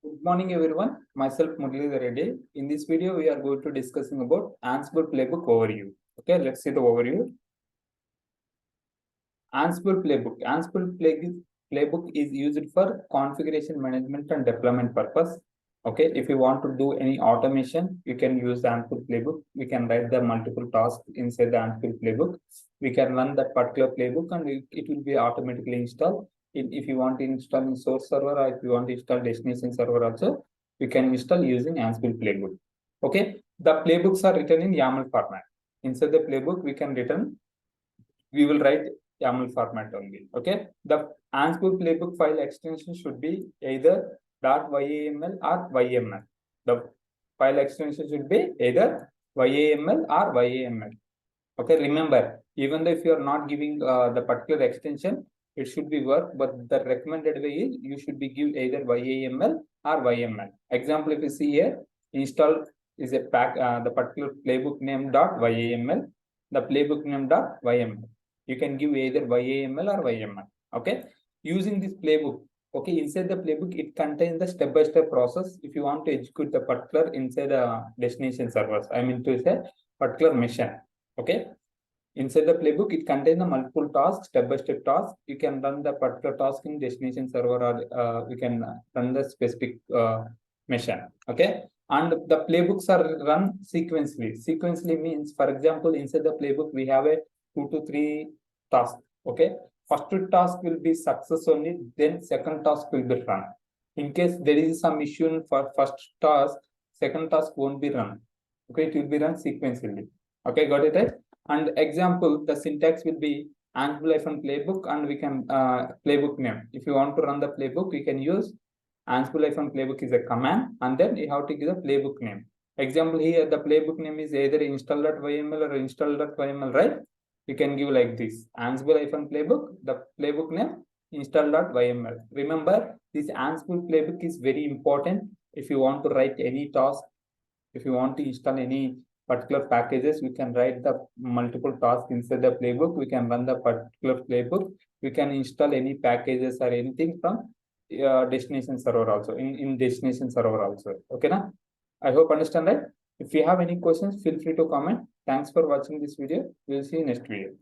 Good morning, everyone. Myself, Murali Reddy. In this video, we are going to discussing about Ansible Playbook Overview. Okay, let's see the overview. Ansible Playbook. Playbook is used for configuration management and deployment purpose. Okay, if you want to do any automation, you can use the Ansible Playbook. We can write the multiple tasks inside the Ansible Playbook. We can run that particular playbook and it will be automatically installed. If you want to install in source server or if you want to install destination server also, you can install using Ansible Playbook. Okay, the playbooks are written in YAML format. Inside the playbook, we will write YAML format only. Okay, the Ansible Playbook file extension should be either .yaml or YML. The file extension should be either YAML or YAML. Okay, remember, even though if you are not giving the particular extension, it should be work, but the recommended way is you should be give either YAML or YML. Example, if you see here, install is a pack, the particular playbook name .yaml, the playbook name .yml. You can give either YAML or YML. Okay, using this playbook. Okay, inside the playbook, it contains the step-by-step process. If you want to execute the particular inside the destination servers, I mean to say particular mission. Okay, inside the playbook, it contains the multiple tasks, step-by-step tasks. You can run the particular task in destination server, or you can run the specific mission. Okay, and the playbooks are run sequentially. Sequentially means, for example, inside the playbook, we have a 2 to 3 tasks. Okay, first task will be success only, then second task will be run. In case there is some issue for first task, second task won't be run. Okay, it will be run sequentially. Okay, got it right? And example, the syntax will be Ansible-playbook, and we can playbook name. If you want to run the playbook, you can use Ansible-playbook is a command, and then you have to give the playbook name. Example here, the playbook name is either install.yml or install.yml, right? You can give like this, Ansible-playbook, the playbook name, install.yml. Remember, this Ansible playbook is very important. If you want to write any task, if you want to install any particular packages, we can write the multiple tasks inside the playbook. We can run the particular playbook. We can install any packages or anything from destination server also, in destination server also. Okay, na? I hope understand that. If you have any questions, feel free to comment. Thanks for watching this video. We'll see you next video.